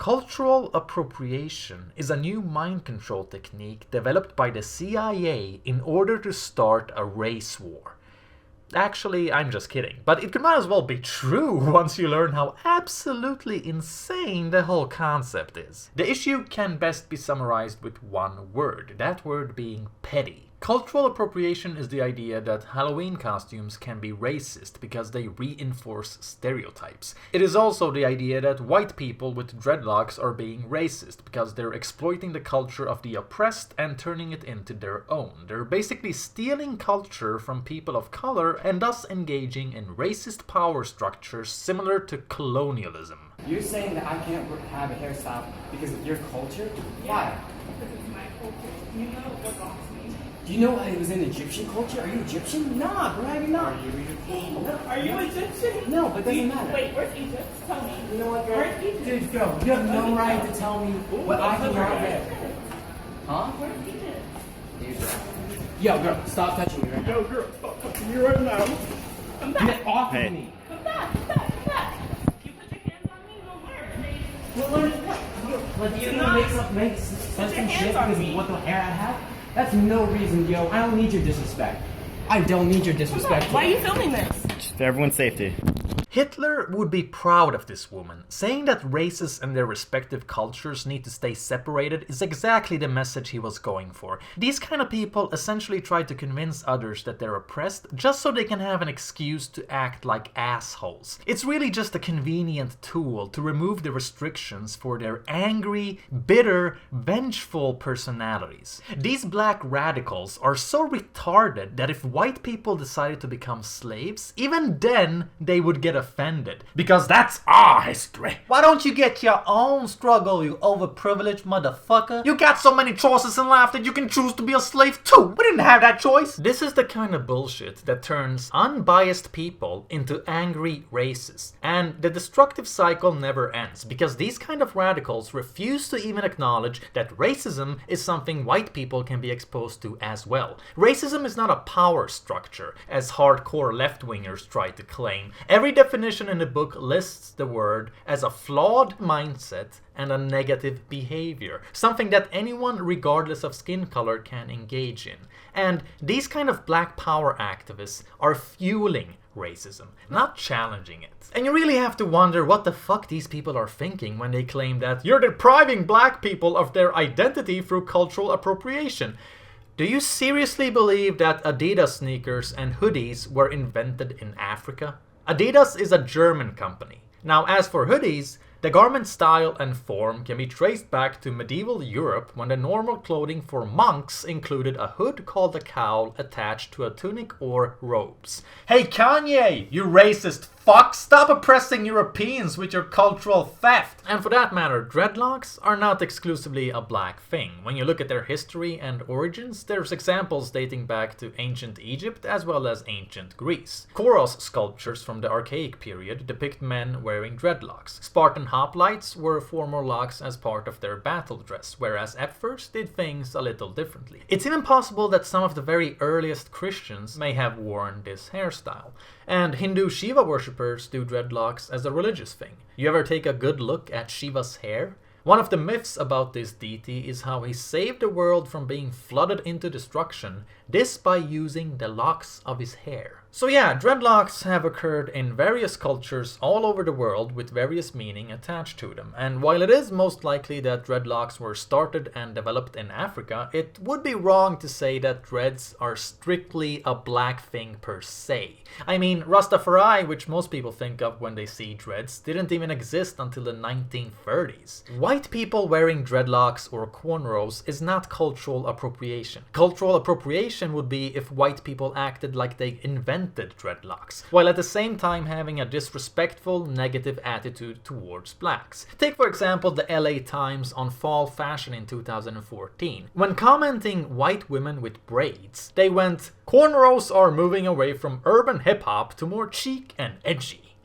Cultural appropriation is a new mind control technique developed by the CIA in order to start a race war. Actually, I'm just kidding, but it could might as well be true once you learn how absolutely insane the whole concept is. The issue can best be summarized with one word, that word being petty. Cultural appropriation is the idea that Halloween costumes can be racist because they reinforce stereotypes. It is also the idea that white people with dreadlocks are being racist because they're exploiting the culture of the oppressed and turning it into their own. They're basically stealing culture from people of color and thus engaging in racist power structures similar to colonialism. You're saying that I can't have a hairstyle because of your culture? Why? Because it's my culture. You know what box me. Do you know it was in Egyptian culture? Are you Egyptian? Nah, bro, you're not. Are you Egyptian? No. Are you Egyptian? No, but it doesn't matter. Wait, where's Egypt? Tell me. You know what, girl? Where's Egypt? Dude, girl, you have no right to tell me what I can wear. Huh? Where's Egypt? Yo, girl, stop touching me right now. Yo, girl, stop touching me right now. Come back. Get off of me. Come back, come back, come back. You put your hands on me, we'll learn. Like, you know, make some shit because of what the hair I have? That's no reason, yo. I don't need your disrespect. I don't need your disrespect. Why are you filming this? Just for everyone's safety. Hitler would be proud of this woman. Saying that races and their respective cultures need to stay separated is exactly the message he was going for. These kind of people essentially try to convince others that they're oppressed just so they can have an excuse to act like assholes. It's really just a convenient tool to remove the restrictions for their angry, bitter, vengeful personalities. These black radicals are so retarded that if white people decided to become slaves, even then they would get offended, because that's our history. Why don't you get your own struggle, you overprivileged motherfucker? You got so many choices in life that you can choose to be a slave too. We didn't have that choice. This is the kind of bullshit that turns unbiased people into angry racists. And the destructive cycle never ends, because these kind of radicals refuse to even acknowledge that racism is something white people can be exposed to as well. Racism is not a power structure, as hardcore left-wingers try to claim. Every definition in the book lists the word as a flawed mindset and a negative behavior, something that anyone regardless of skin color can engage in. And these kind of black power activists are fueling racism, not challenging it. And you really have to wonder what the fuck these people are thinking when they claim that you're depriving black people of their identity through cultural appropriation. Do you seriously believe that Adidas sneakers and hoodies were invented in Africa? Adidas is a German company. Now, as for hoodies, the garment style and form can be traced back to medieval Europe when the normal clothing for monks included a hood called a cowl attached to a tunic or robes. Hey Kanye, you racist fuck! Stop oppressing Europeans with your cultural theft! And for that matter, dreadlocks are not exclusively a black thing. When you look at their history and origins, there's examples dating back to ancient Egypt as well as ancient Greece. Koros sculptures from the Archaic period depict men wearing dreadlocks. Spartan hoplites wore formal locks as part of their battle dress, whereas Ephors did things a little differently. It's even possible that some of the very earliest Christians may have worn this hairstyle. And Hindu Shiva worshippers do dreadlocks as a religious thing. You ever take a good look at Shiva's hair? One of the myths about this deity is how he saved the world from being flooded into destruction, this by using the locks of his hair. So yeah, dreadlocks have occurred in various cultures all over the world with various meaning attached to them. And while it is most likely that dreadlocks were started and developed in Africa, it would be wrong to say that dreads are strictly a black thing per se. I mean, Rastafari, which most people think of when they see dreads, didn't even exist until the 1930s. White people wearing dreadlocks or cornrows is not cultural appropriation. Cultural appropriation would be if white people acted like they invented dreadlocks, while at the same time having a disrespectful, negative attitude towards blacks. Take for example the LA Times on fall fashion in 2014. When commenting white women with braids, they went, "Cornrows are moving away from urban hip-hop to more chic and edgy."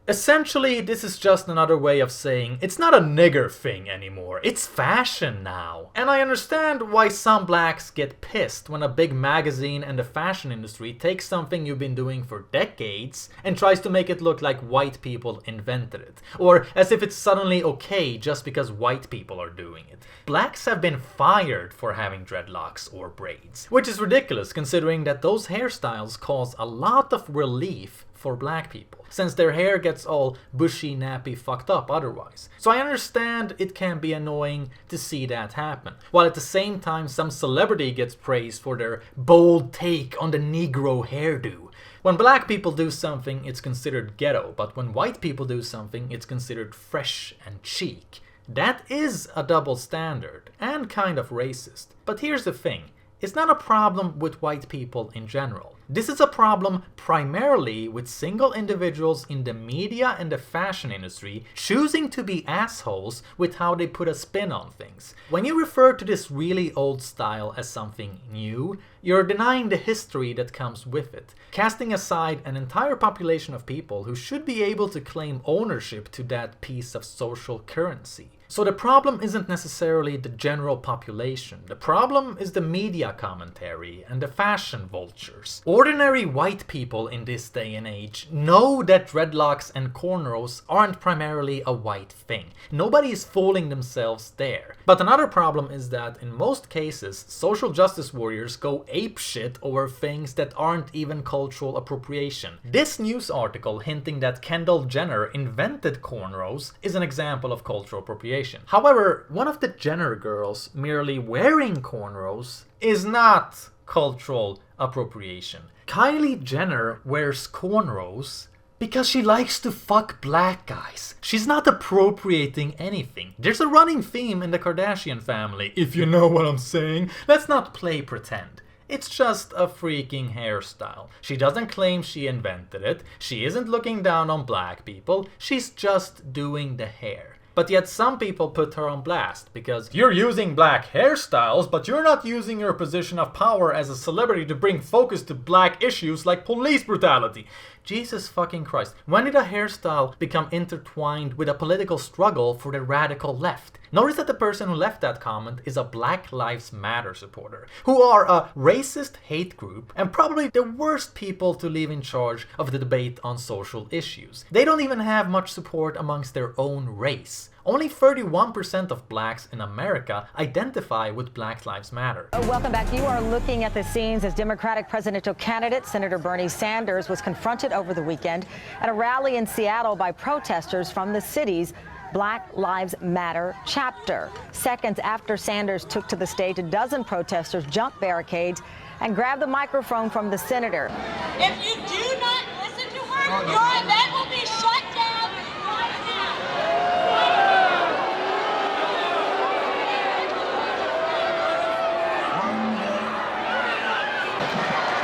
Essentially, this is just another way of saying it's not a nigger thing anymore, it's fashion now. And I understand why some blacks get pissed when a big magazine and the fashion industry takes something you've been doing for decades and tries to make it look like white people invented it, or as if it's suddenly okay just because white people are doing it. Blacks have been fired for having dreadlocks or braids, which is ridiculous considering that those hairstyles cause a lot of relief for black people, since their hair gets all bushy, nappy, fucked up otherwise. So I understand it can be annoying to see that happen, while at the same time some celebrity gets praised for their bold take on the Negro hairdo. When black people do something, it's considered ghetto, but when white people do something, it's considered fresh and chic. That is a double standard, and kind of racist. But here's the thing. It's not a problem with white people in general. This is a problem primarily with single individuals in the media and the fashion industry choosing to be assholes with how they put a spin on things. When you refer to this really old style as something new, you're denying the history that comes with it, casting aside an entire population of people who should be able to claim ownership to that piece of social currency. So the problem isn't necessarily the general population. The problem is the media commentary and the fashion vultures. Ordinary white people in this day and age know that dreadlocks and cornrows aren't primarily a white thing. Nobody is fooling themselves there. But another problem is that in most cases, social justice warriors go apeshit over things that aren't even cultural appropriation. This news article hinting that Kendall Jenner invented cornrows is an example of cultural appropriation. However, one of the Jenner girls merely wearing cornrows is not cultural appropriation. Kylie Jenner wears cornrows because she likes to fuck black guys. She's not appropriating anything. There's a running theme in the Kardashian family, if you know what I'm saying. Let's not play pretend. It's just a freaking hairstyle. She doesn't claim she invented it. She isn't looking down on black people. She's just doing the hair. But yet some people put her on blast because you're using black hairstyles, but you're not using your position of power as a celebrity to bring focus to black issues like police brutality. Jesus fucking Christ. When did a hairstyle become intertwined with a political struggle for the radical left? Notice that the person who left that comment is a Black Lives Matter supporter, who are a racist hate group and probably the worst people to leave in charge of the debate on social issues. They don't even have much support amongst their own race. Only 31% of blacks in America identify with Black Lives Matter. Welcome back. You are looking at the scenes as Democratic presidential candidate Senator Bernie Sanders was confronted over the weekend at a rally in Seattle by protesters from the city's Black Lives Matter chapter. Seconds after Sanders took to the stage, a dozen protesters jumped barricades and grabbed the microphone from the senator. If you do not listen to her, your event will be shut down right now.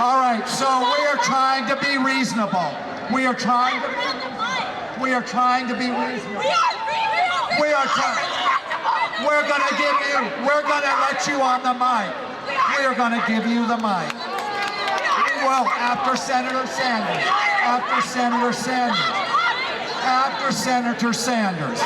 All right, so we are trying to be reasonable. We are trying to be reasonable. We are We're gonna let you on the mic. We are gonna give you the mic. Well, after Senator Sanders.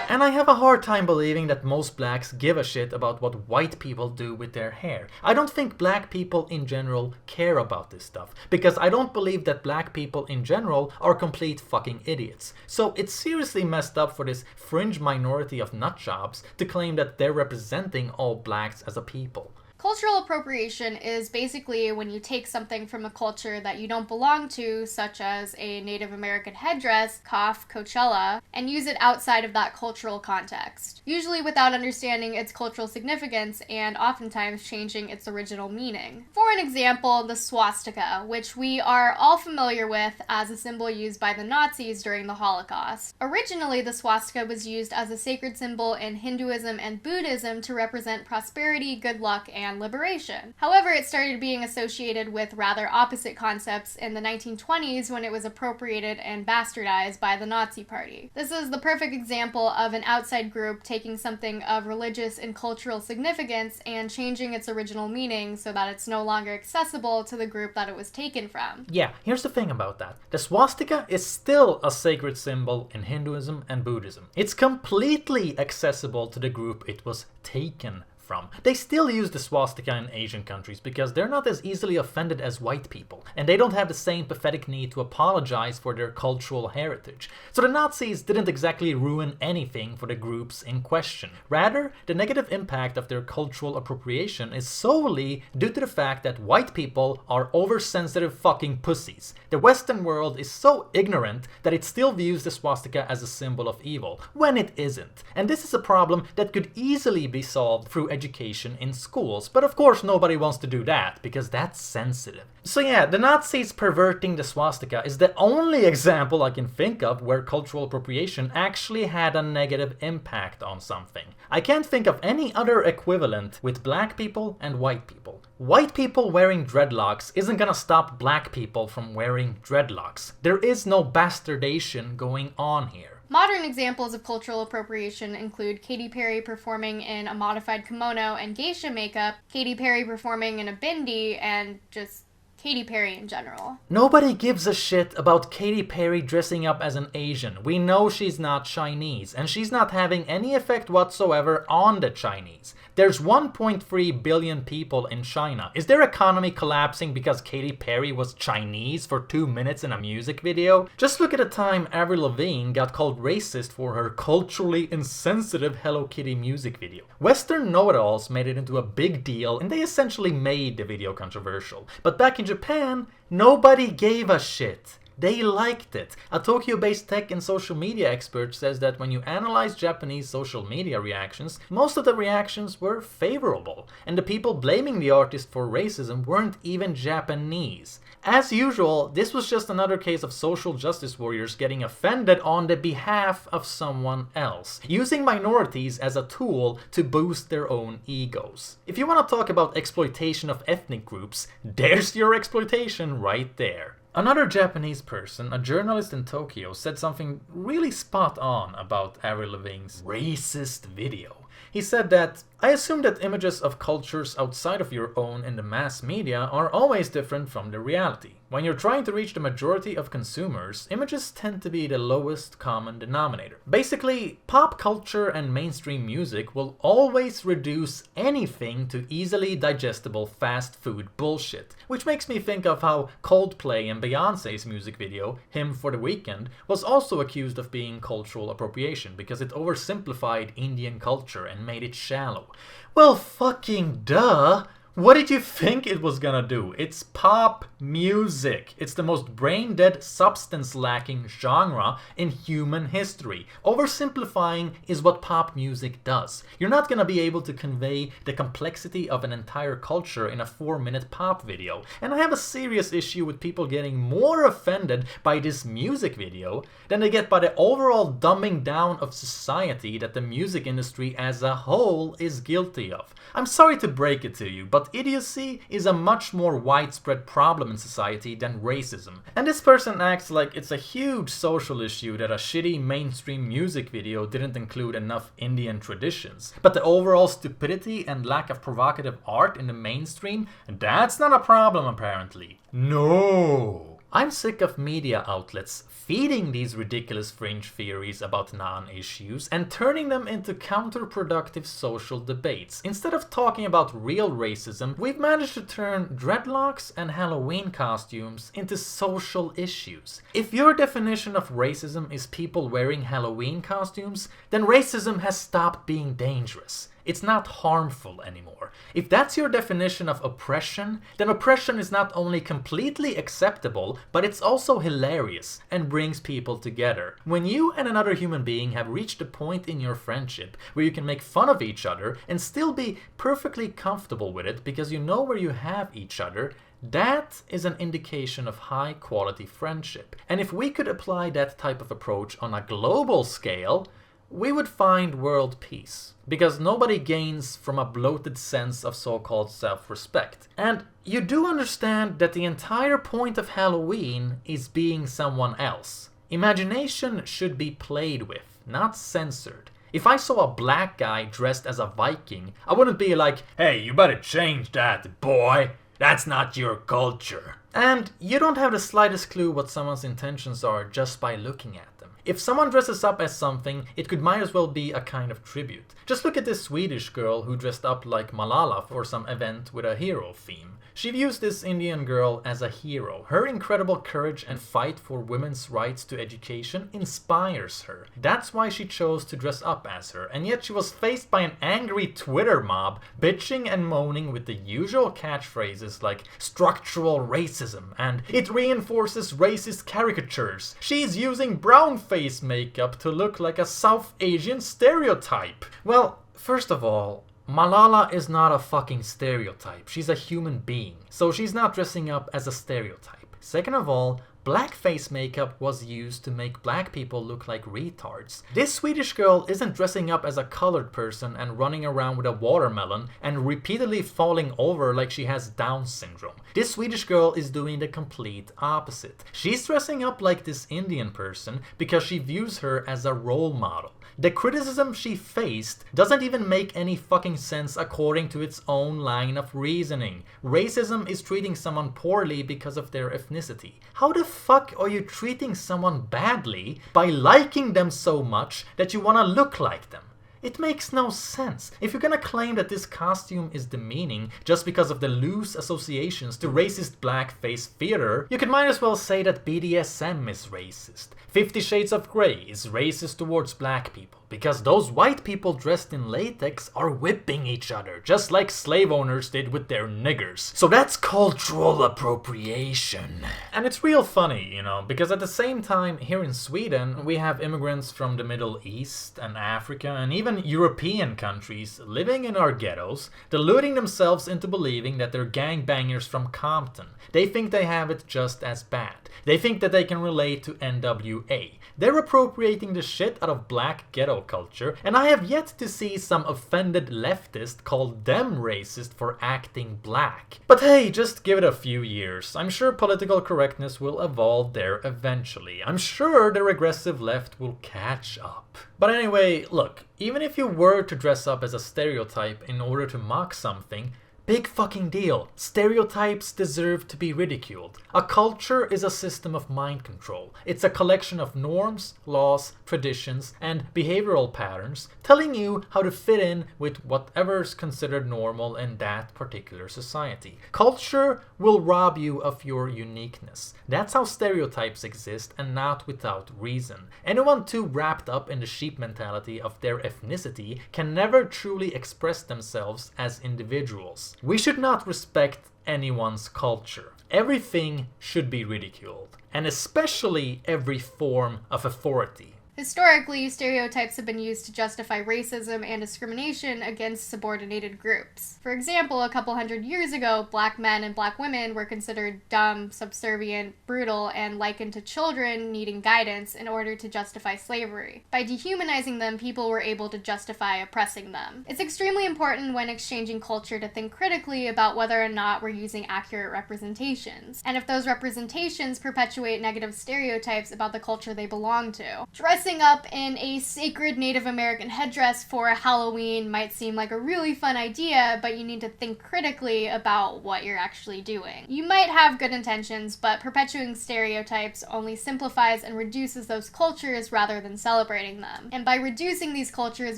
And I have a hard time believing that most blacks give a shit about what white people do with their hair. I don't think black people in general care about this stuff, because I don't believe that black people in general are complete fucking idiots. So it's seriously messed up for this fringe minority of nutjobs to claim that they're representing all blacks as a people. Cultural appropriation is basically when you take something from a culture that you don't belong to, such as a Native American headdress, cough, Coachella, and use it outside of that cultural context, usually without understanding its cultural significance and oftentimes changing its original meaning. For an example, the swastika, which we are all familiar with as a symbol used by the Nazis during the Holocaust. Originally, the swastika was used as a sacred symbol in Hinduism and Buddhism to represent prosperity, good luck, and and liberation. However, it started being associated with rather opposite concepts in the 1920s when it was appropriated and bastardized by the Nazi Party. This is the perfect example of an outside group taking something of religious and cultural significance and changing its original meaning so that it's no longer accessible to the group that it was taken from. Yeah, here's the thing about that. The swastika is still a sacred symbol in Hinduism and Buddhism. It's completely accessible to the group it was taken from. They still use the swastika in Asian countries because they're not as easily offended as white people, and they don't have the same pathetic need to apologize for their cultural heritage. So the Nazis didn't exactly ruin anything for the groups in question. Rather, the negative impact of their cultural appropriation is solely due to the fact that white people are oversensitive fucking pussies. The Western world is so ignorant that it still views the swastika as a symbol of evil, when it isn't. And this is a problem that could easily be solved through education in schools, but of course nobody wants to do that because that's sensitive. So yeah, the Nazis perverting the swastika is the only example I can think of where cultural appropriation actually had a negative impact on something. I can't think of any other equivalent with black people and white people. White people wearing dreadlocks isn't gonna stop black people from wearing dreadlocks. There is no bastardization going on here. Modern examples of cultural appropriation include Katy Perry performing in a modified kimono and geisha makeup, Katy Perry performing in a bindi, and just Katy Perry in general. Nobody gives a shit about Katy Perry dressing up as an Asian. We know she's not Chinese, and she's not having any effect whatsoever on the Chinese. There's 1.3 billion people in China. Is their economy collapsing because Katy Perry was Chinese for 2 minutes in a music video? Just look at the time Avril Lavigne got called racist for her culturally insensitive Hello Kitty music video. Western know-it-alls made it into a big deal, and they essentially made the video controversial. But back in Japan, nobody gave a shit. They liked it. A Tokyo-based tech and social media expert says that when you analyze Japanese social media reactions, most of the reactions were favorable, and the people blaming the artist for racism weren't even Japanese. As usual, this was just another case of social justice warriors getting offended on the behalf of someone else, using minorities as a tool to boost their own egos. If you want to talk about exploitation of ethnic groups, there's your exploitation right there. Another Japanese person, a journalist in Tokyo, said something really spot on about Avril Lavigne's racist video. He said that, "I assume that images of cultures outside of your own in the mass media are always different from the reality. When you're trying to reach the majority of consumers, images tend to be the lowest common denominator. Basically, pop culture and mainstream music will always reduce anything to easily digestible fast food bullshit." Which makes me think of how Coldplay and Beyoncé's music video, Hymn for the Weekend, was also accused of being cultural appropriation because it oversimplified Indian culture and made it shallow. Well, fucking duh! What did you think it was gonna do? It's pop music. It's the most brain-dead, substance-lacking genre in human history. Oversimplifying is what pop music does. You're not gonna be able to convey the complexity of an entire culture in a 4-minute pop video. And I have a serious issue with people getting more offended by this music video than they get by the overall dumbing down of society that the music industry as a whole is guilty of. I'm sorry to break it to you, but idiocy is a much more widespread problem in society than racism. And this person acts like it's a huge social issue that a shitty mainstream music video didn't include enough Indian traditions. But the overall stupidity and lack of provocative art in the mainstream, that's not a problem apparently. No! I'm sick of media outlets feeding these ridiculous fringe theories about non-issues and turning them into counterproductive social debates. Instead of talking about real racism, we've managed to turn dreadlocks and Halloween costumes into social issues. If your definition of racism is people wearing Halloween costumes, then racism has stopped being dangerous. It's not harmful anymore. If that's your definition of oppression, then oppression is not only completely acceptable, but it's also hilarious and brings people together. When you and another human being have reached a point in your friendship where you can make fun of each other and still be perfectly comfortable with it because you know where you have each other, that is an indication of high quality friendship. And if we could apply that type of approach on a global scale, we would find world peace. Because nobody gains from a bloated sense of so-called self-respect. And you do understand that the entire point of Halloween is being someone else. Imagination should be played with, not censored. If I saw a black guy dressed as a Viking, I wouldn't be like, "Hey, you better change that, boy. That's not your culture." And you don't have the slightest clue what someone's intentions are just by looking at them. If someone dresses up as something, it could might as well be a kind of tribute. Just look at this Swedish girl who dressed up like Malala for some event with a hero theme. She views this Indian girl as a hero. Her incredible courage and fight for women's rights to education inspires her. That's why she chose to dress up as her, and yet she was faced by an angry Twitter mob, bitching and moaning with the usual catchphrases like structural racism and "it reinforces racist caricatures." She's using brown face makeup to look like a South Asian stereotype. Well, first of all, Malala is not a fucking stereotype. She's a human being, so she's not dressing up as a stereotype. Second of all, blackface makeup was used to make black people look like retards. This Swedish girl isn't dressing up as a colored person and running around with a watermelon and repeatedly falling over like she has Down syndrome. This Swedish girl is doing the complete opposite. She's dressing up like this Indian person because she views her as a role model. The criticism she faced doesn't even make any fucking sense according to its own line of reasoning. Racism is treating someone poorly because of their ethnicity. How the fuck are you treating someone badly by liking them so much that you wanna look like them? It makes no sense. If you're gonna claim that this costume is demeaning just because of the loose associations to racist blackface theater, you could might as well say that BDSM is racist. 50 Shades of Grey is racist towards black people because those white people dressed in latex are whipping each other, just like slave owners did with their niggers. So that's cultural appropriation. And it's real funny, you know, because at the same time here in Sweden we have immigrants from the Middle East and Africa and even European countries living in our ghettos, deluding themselves into believing that they're gangbangers from Compton. They think they have it just as bad. They think that they can relate to NWA. They're appropriating the shit out of black ghetto culture, and I have yet to see some offended leftist call them racist for acting black. But hey, just give it a few years. I'm sure political correctness will evolve there eventually. I'm sure the regressive left will catch up. But anyway, look, even if you were to dress up as a stereotype in order to mock something, big fucking deal. Stereotypes deserve to be ridiculed. A culture is a system of mind control. It's a collection of norms, laws, traditions, and behavioral patterns telling you how to fit in with whatever's considered normal in that particular society. Culture will rob you of your uniqueness. That's how stereotypes exist, and not without reason. Anyone too wrapped up in the sheep mentality of their ethnicity can never truly express themselves as individuals. We should not respect anyone's culture. Everything should be ridiculed, and especially every form of authority. Historically, stereotypes have been used to justify racism and discrimination against subordinated groups. For example, a couple hundred years ago, black men and black women were considered dumb, subservient, brutal, and likened to children needing guidance in order to justify slavery. By dehumanizing them, people were able to justify oppressing them. It's extremely important when exchanging culture to think critically about whether or not we're using accurate representations, and if those representations perpetuate negative stereotypes about the culture they belong to. Dressing up in a sacred Native American headdress for Halloween might seem like a really fun idea, but you need to think critically about what you're actually doing. You might have good intentions, but perpetuating stereotypes only simplifies and reduces those cultures rather than celebrating them. And by reducing these cultures,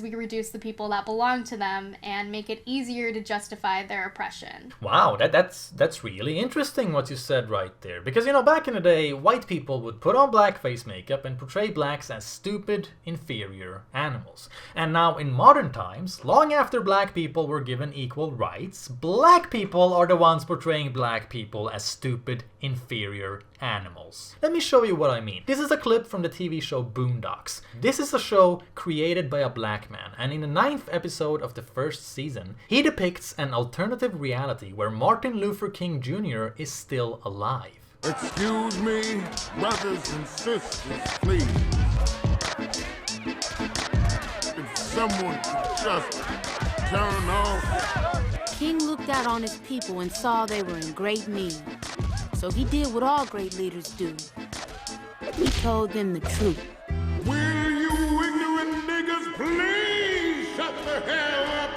we reduce the people that belong to them and make it easier to justify their oppression. Wow, that's really interesting what you said right there. Because, you know, back in the day, white people would put on blackface makeup and portray blacks as stupid, inferior animals. And now in modern times, long after black people were given equal rights, black people are the ones portraying black people as stupid, inferior animals. Let me show you what I mean. This is a clip from the TV show Boondocks. This is a show created by a black man, and in the 9th episode of the 1st season, he depicts an alternative reality where Martin Luther King Jr. is still alive. Excuse me, brothers and sisters, please. someone could just turn off. King looked out on his people and saw they were in great need. So he did what all great leaders do. He told them the truth. Will you ignorant niggas please shut the hell up?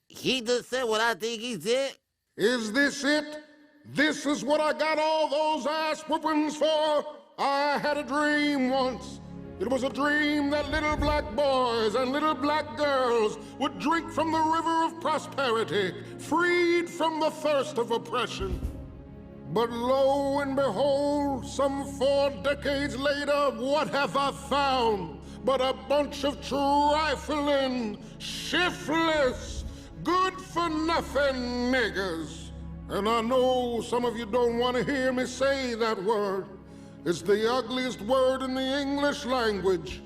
He just said what I think he said. Is this it? This is what I got all those ass whoopings for? I had a dream once. It was a dream that little black boys and little black girls would drink from the river of prosperity, freed from the thirst of oppression. But lo and behold, some 4 decades later, what have I found but a bunch of trifling, shiftless, good-for-nothing niggas? And I know some of you don't want to hear me say that word. It's the ugliest word in the English language,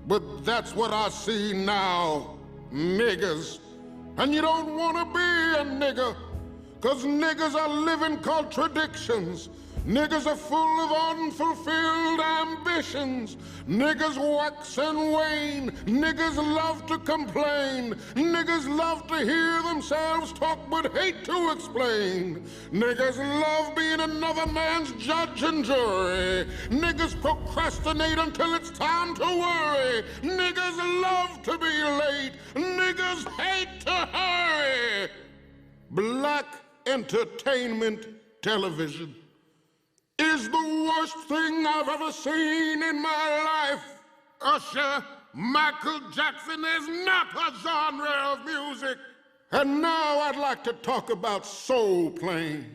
but that's what I see now, niggers. And you don't want to be a nigger, 'cause niggers are living contradictions. Niggers are full of unfulfilled ambitions. Niggers wax and wane. Niggers love to complain. Niggers love to hear themselves talk but hate to explain. Niggers love being another man's judge and jury. Niggers procrastinate until it's time to worry. Niggers love to be late. Niggers hate to hurry. Black entertainment television is the worst thing I've ever seen in my life. Usher, Michael Jackson is not a genre of music. And now I'd like to talk about soul playing.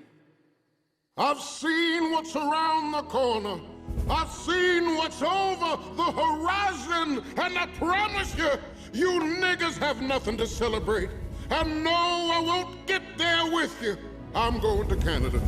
I've seen what's around the corner. I've seen what's over the horizon. And I promise you, you niggas have nothing to celebrate. And no, I won't get there with you. I'm going to Canada.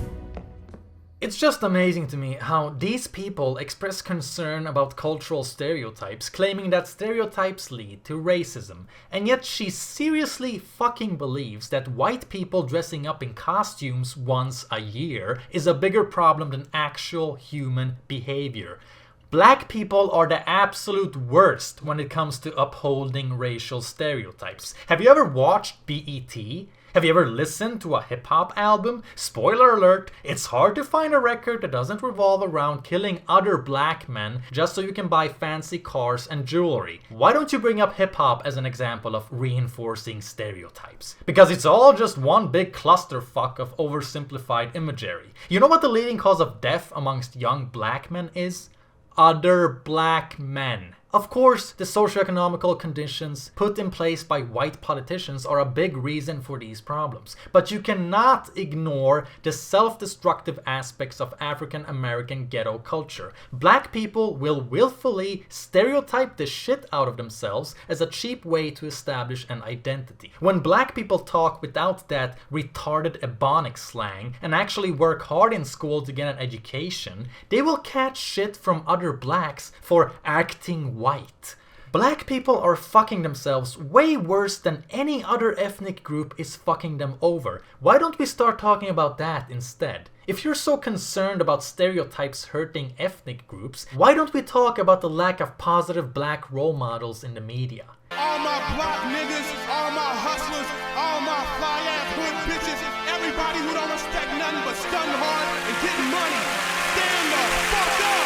It's just amazing to me how these people express concern about cultural stereotypes, claiming that stereotypes lead to racism, and yet she seriously fucking believes that white people dressing up in costumes once a year is a bigger problem than actual human behavior. Black people are the absolute worst when it comes to upholding racial stereotypes. Have you ever watched BET? Have you ever listened to a hip-hop album? Spoiler alert, it's hard to find a record that doesn't revolve around killing other black men just so you can buy fancy cars and jewelry. Why don't you bring up hip-hop as an example of reinforcing stereotypes? Because it's all just one big clusterfuck of oversimplified imagery. You know what the leading cause of death amongst young black men is? Other black men. Of course, the socioeconomical conditions put in place by white politicians are a big reason for these problems. But you cannot ignore the self-destructive aspects of African American ghetto culture. Black people will willfully stereotype the shit out of themselves as a cheap way to establish an identity. When black people talk without that retarded Ebonics slang and actually work hard in school to get an education, they will catch shit from other blacks for acting white. Black people are fucking themselves way worse than any other ethnic group is fucking them over. Why don't we start talking about that instead? If you're so concerned about stereotypes hurting ethnic groups, why don't we talk about the lack of positive black role models in the media? All my block niggas, all my hustlers, all my fly ass hood bitches, everybody who don't respect nothing but stun hard and getting money, stand the fuck up!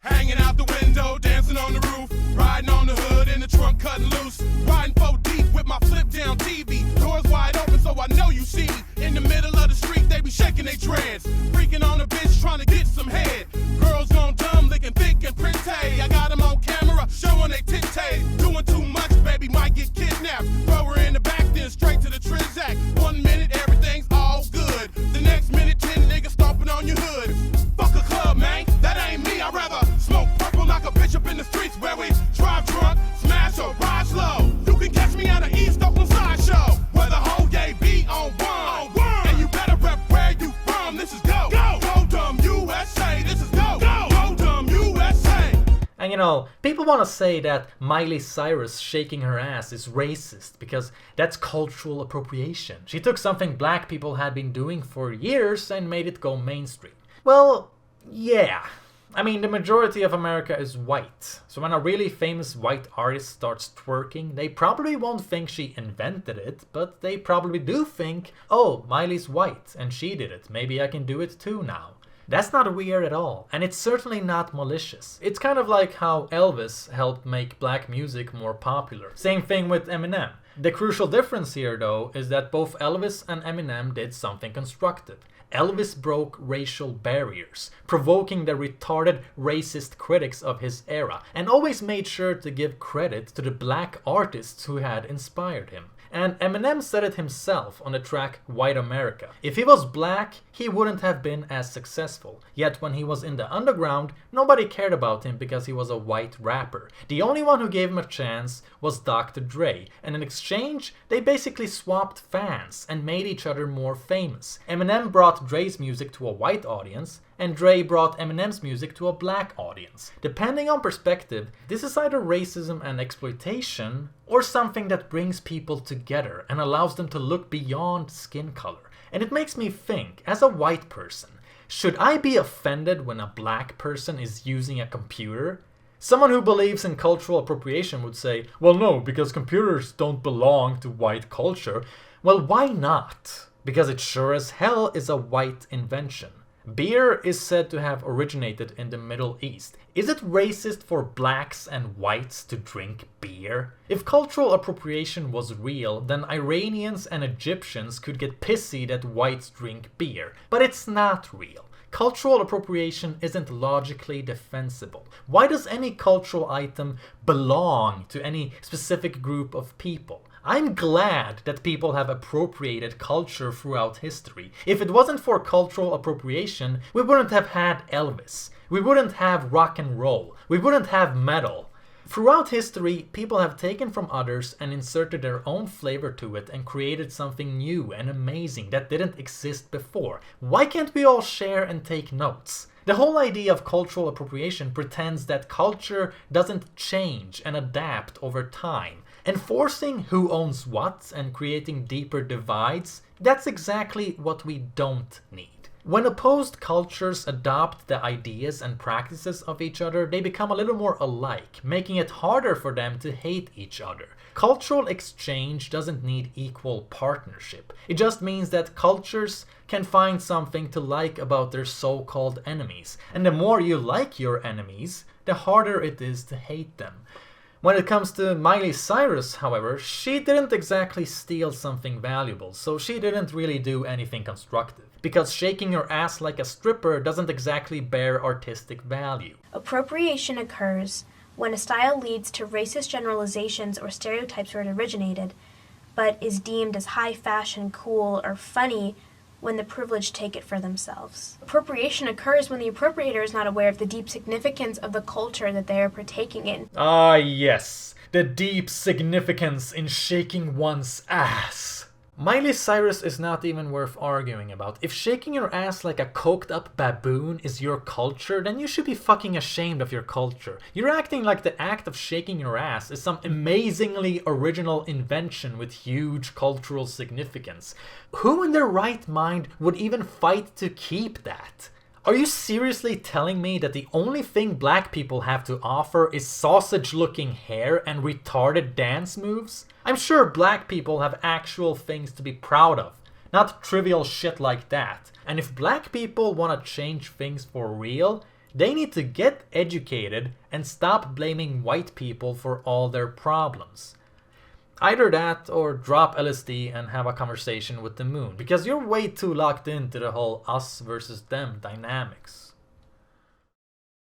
Hanging out the window, dancing on the roof, riding on the hood in the trunk cutting loose, riding 4 deep with my flip down TV, doors wide open so I know you see. In the middle of the street they be shaking they dreads, freaking on a bitch trying to get some head. Girls gone dumb, licking thick and pretty. I got them on camera, showing they tit-tay. Doing too much, baby, might get kidnapped. Throw her in the back, then straight to the transact. 1 minute everything's all good, the next minute 10 niggas stomping on your hood. Fuck a club, man, that ain't me. I'd rather smoke purple like a bitch up in the streets where we drive drunk, smash or ride slow. You can catch me at an East Oakland sideshow where the whole day be on one. And you better rep where you from. This is go. Go dumb USA. This is go. Go dumb USA. And you know, people want to say that Miley Cyrus shaking her ass is racist because that's cultural appropriation. She took something black people had been doing for years and made it go mainstream. Well, yeah. I mean, the majority of America is white, so when a really famous white artist starts twerking, they probably won't think she invented it, but they probably do think, oh, Miley's white and she did it, maybe I can do it too now. That's not weird at all, and it's certainly not malicious. It's kind of like how Elvis helped make black music more popular. Same thing with Eminem. The crucial difference here, though, is that both Elvis and Eminem did something constructive. Elvis broke racial barriers, provoking the retarded racist critics of his era, and always made sure to give credit to the black artists who had inspired him. And Eminem said it himself on the track White America. If he was black, he wouldn't have been as successful. Yet when he was in the underground, nobody cared about him because he was a white rapper. The only one who gave him a chance was Dr. Dre, and in exchange, they basically swapped fans and made each other more famous. Eminem brought Dre's music to a white audience, and Dre brought Eminem's music to a black audience. Depending on perspective, this is either racism and exploitation, or something that brings people together and allows them to look beyond skin color. And it makes me think, as a white person, should I be offended when a black person is using a computer? Someone who believes in cultural appropriation would say, well no, because computers don't belong to white culture. Well, why not? Because it sure as hell is a white invention. Beer is said to have originated in the Middle East. Is it racist for blacks and whites to drink beer? If cultural appropriation was real, then Iranians and Egyptians could get pissy that whites drink beer. But it's not real. Cultural appropriation isn't logically defensible. Why does any cultural item belong to any specific group of people? I'm glad that people have appropriated culture throughout history. If it wasn't for cultural appropriation, we wouldn't have had Elvis. We wouldn't have rock and roll. We wouldn't have metal. Throughout history, people have taken from others and inserted their own flavor to it and created something new and amazing that didn't exist before. Why can't we all share and take notes? The whole idea of cultural appropriation pretends that culture doesn't change and adapt over time. Enforcing who owns what and creating deeper divides, that's exactly what we don't need. When opposed cultures adopt the ideas and practices of each other, they become a little more alike, making it harder for them to hate each other. Cultural exchange doesn't need equal partnership. It just means that cultures can find something to like about their so-called enemies. And the more you like your enemies, the harder it is to hate them. When it comes to Miley Cyrus, however, she didn't exactly steal something valuable, so she didn't really do anything constructive. Because shaking your ass like a stripper doesn't exactly bear artistic value. Appropriation occurs when a style leads to racist generalizations or stereotypes where it originated, but is deemed as high fashion, cool, or funny when the privileged take it for themselves. Appropriation occurs when the appropriator is not aware of the deep significance of the culture that they are partaking in. Ah yes, the deep significance in shaking one's ass. Miley Cyrus is not even worth arguing about. If shaking your ass like a coked up baboon is your culture, then you should be fucking ashamed of your culture. You're acting like the act of shaking your ass is some amazingly original invention with huge cultural significance. Who in their right mind would even fight to keep that? Are you seriously telling me that the only thing black people have to offer is sausage-looking hair and retarded dance moves? I'm sure black people have actual things to be proud of, not trivial shit like that. And if black people want to change things for real, they need to get educated and stop blaming white people for all their problems. Either that or drop LSD and have a conversation with the moon, because you're way too locked into the whole us versus them dynamics.